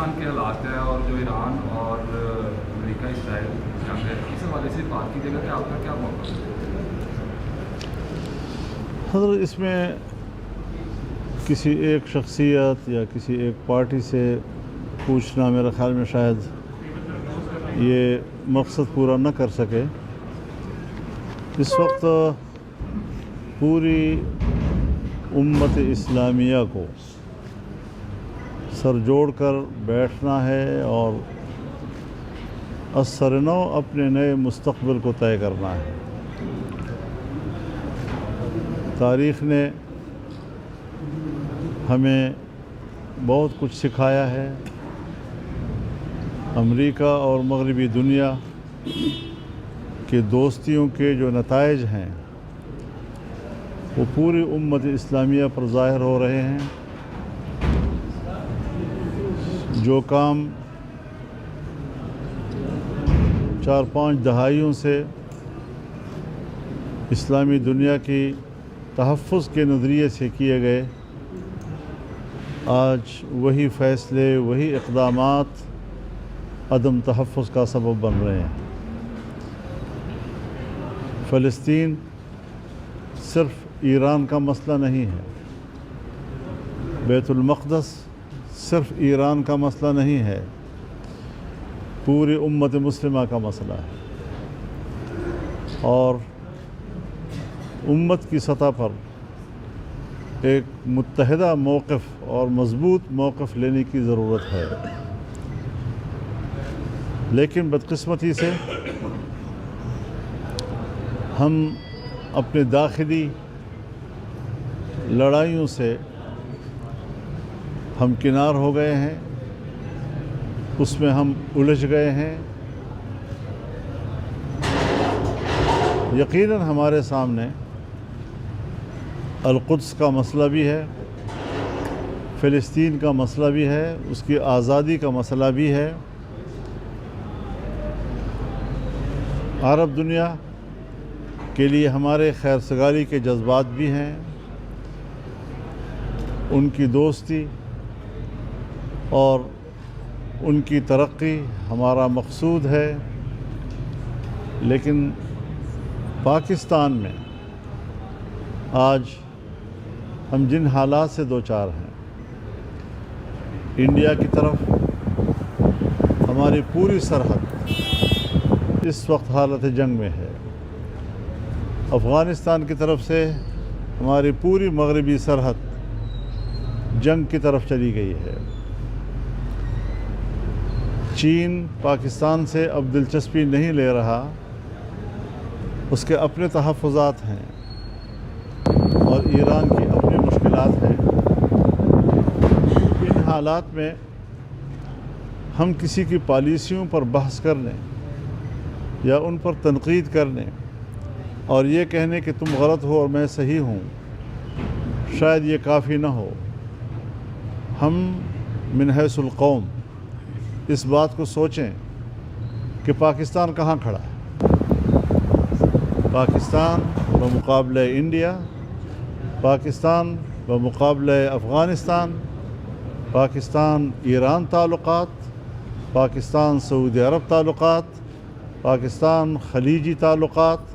پاکستان کے حالات ہے اور جو ایران اور امریکہ اسرائیل جنگ ہے، اس حوالے سے بات کی جگہ کہ آپ کا کیا موقع ہے؟ حضرت اس میں کسی ایک شخصیت یا کسی ایک پارٹی سے پوچھنا میرے خیال میں شاید یہ مقصد پورا نہ کر سکے۔ اس وقت پوری امت اسلامیہ کو سر جوڑ کر بیٹھنا ہے اور از سر نو اپنے نئے مستقبل کو طے کرنا ہے۔ تاریخ نے ہمیں بہت کچھ سکھایا ہے۔ امریکہ اور مغربی دنیا کے دوستیوں کے جو نتائج ہیں وہ پوری امت اسلامیہ پر ظاہر ہو رہے ہیں۔ جو کام 4-5 دہائیوں سے اسلامی دنیا کی تحفظ کے نظریے سے کیے گئے، آج وہی فیصلے، وہی اقدامات عدم تحفظ کا سبب بن رہے ہیں۔ فلسطین صرف ایران کا مسئلہ نہیں ہے، بیت المقدس صرف ایران کا مسئلہ نہیں ہے، پوری امت مسلمہ کا مسئلہ ہے، اور امت کی سطح پر ایک متحدہ موقف اور مضبوط موقف لینے کی ضرورت ہے۔ لیکن بدقسمتی سے ہم اپنے داخلی لڑائیوں سے ہمکنار ہو گئے ہیں، اس میں ہم الجھ گئے ہیں۔ یقیناً ہمارے سامنے القدس کا مسئلہ بھی ہے، فلسطین کا مسئلہ بھی ہے، اس کی آزادی کا مسئلہ بھی ہے۔ عرب دنیا کے لیے ہمارے خیر سگالی کے جذبات بھی ہیں، ان کی دوستی اور ان کی ترقی ہمارا مقصود ہے۔ لیکن پاکستان میں آج ہم جن حالات سے دوچار ہیں، انڈیا کی طرف ہماری پوری سرحد اس وقت حالت جنگ میں ہے، افغانستان کی طرف سے ہماری پوری مغربی سرحد جنگ کی طرف چلی گئی ہے۔ چین پاکستان سے اب دلچسپی نہیں لے رہا، اس کے اپنے تحفظات ہیں اور ایران کی اپنی مشکلات ہیں۔ ان حالات میں ہم کسی کی پالیسیوں پر بحث کرنے یا ان پر تنقید کرنے اور یہ کہنے کہ تم غلط ہو اور میں صحیح ہوں، شاید یہ کافی نہ ہو۔ ہم من حیث القوم اس بات کو سوچیں کہ پاکستان کہاں کھڑا ہے۔ پاکستان بمقابلہ انڈیا، پاکستان بمقابلہ افغانستان، پاکستان ایران تعلقات، پاکستان سعودی عرب تعلقات، پاکستان خلیجی تعلقات،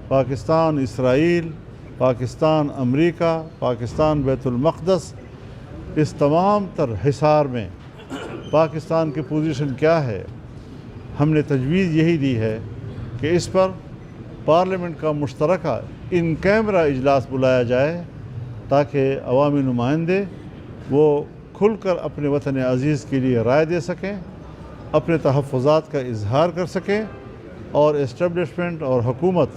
پاکستان اسرائیل، پاکستان امریکہ، پاکستان بیت المقدس، اس تمام تر حصار میں پاکستان کی پوزیشن کیا ہے؟ ہم نے تجویز یہی دی ہے کہ اس پر پارلیمنٹ کا مشترکہ ان کیمرہ اجلاس بلایا جائے تاکہ عوامی نمائندے وہ کھل کر اپنے وطن عزیز کے لیے رائے دے سکیں، اپنے تحفظات کا اظہار کر سکیں، اور اسٹیبلشمنٹ اور حکومت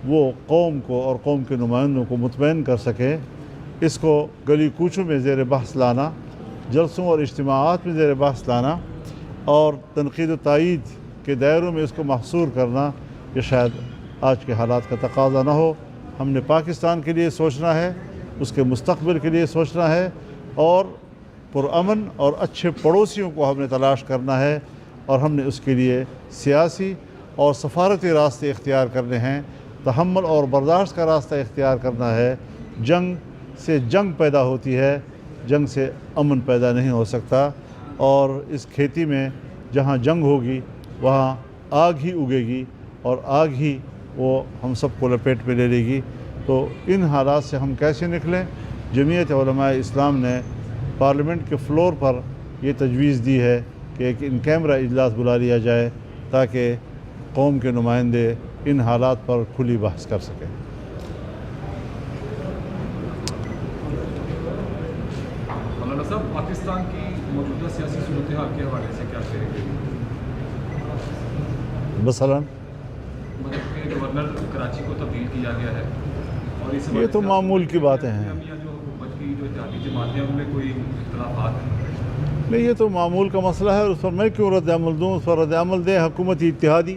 وہ قوم کو اور قوم کے نمائندوں کو مطمئن کر سکے۔ اس کو گلی کوچوں میں زیر بحث لانا، جلسوں اور اجتماعات میں زیر بحث لانا اور تنقید و تائید کے دائروں میں اس کو محصور کرنا، یہ شاید آج کے حالات کا تقاضا نہ ہو۔ ہم نے پاکستان کے لیے سوچنا ہے، اس کے مستقبل کے لیے سوچنا ہے، اور پرامن اور اچھے پڑوسیوں کو ہم نے تلاش کرنا ہے، اور ہم نے اس کے لیے سیاسی اور سفارتی راستے اختیار کرنے ہیں، تحمل اور برداشت کا راستہ اختیار کرنا ہے۔ جنگ سے جنگ پیدا ہوتی ہے، جنگ سے امن پیدا نہیں ہو سکتا۔ اور اس کھیتی میں جہاں جنگ ہوگی وہاں آگ ہی اگے گی اور آگ ہی وہ ہم سب کو لپیٹ میں لے لے گی. تو ان حالات سے ہم کیسے نکلیں؟ جمعیت علماء اسلام نے پارلیمنٹ کے فلور پر یہ تجویز دی ہے کہ ایک ان کیمرہ اجلاس بلا لیا جائے تاکہ قوم کے نمائندے ان حالات پر کھلی بحث کر سکیں. مولانا صاحب، پاکستان کی موجودہ سیاسی صورتحال کے حوالے سے کیا کہیں گے؟ مثلاً مطلب کہ گورنر کراچی کو تبدیل کیا گیا ہے اور اس یہ تو معمول کی باتیں ہیں. جو حکومت کی جو اتحادی جماعتیں ہیں ان میں کوئی اختلافات ہیں؟ نہیں، یہ تو معمول کا مسئلہ ہے اور اس پر میں کیوں رد عمل دوں؟ اس پر رد عمل دیں حکومت اتحادی،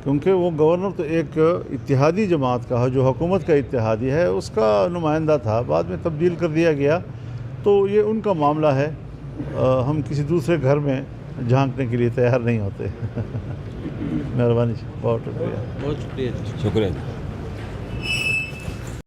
کیونکہ وہ گورنر تو ایک اتحادی جماعت کا ہے جو حکومت کا اتحادی ہے، اس کا نمائندہ تھا، بعد میں تبدیل کر دیا گیا. تو یہ ان کا معاملہ ہے، ہم کسی دوسرے گھر میں جھانکنے کے لیے تیار نہیں ہوتے. مہربانی، بہت شکریہ. شکریہ.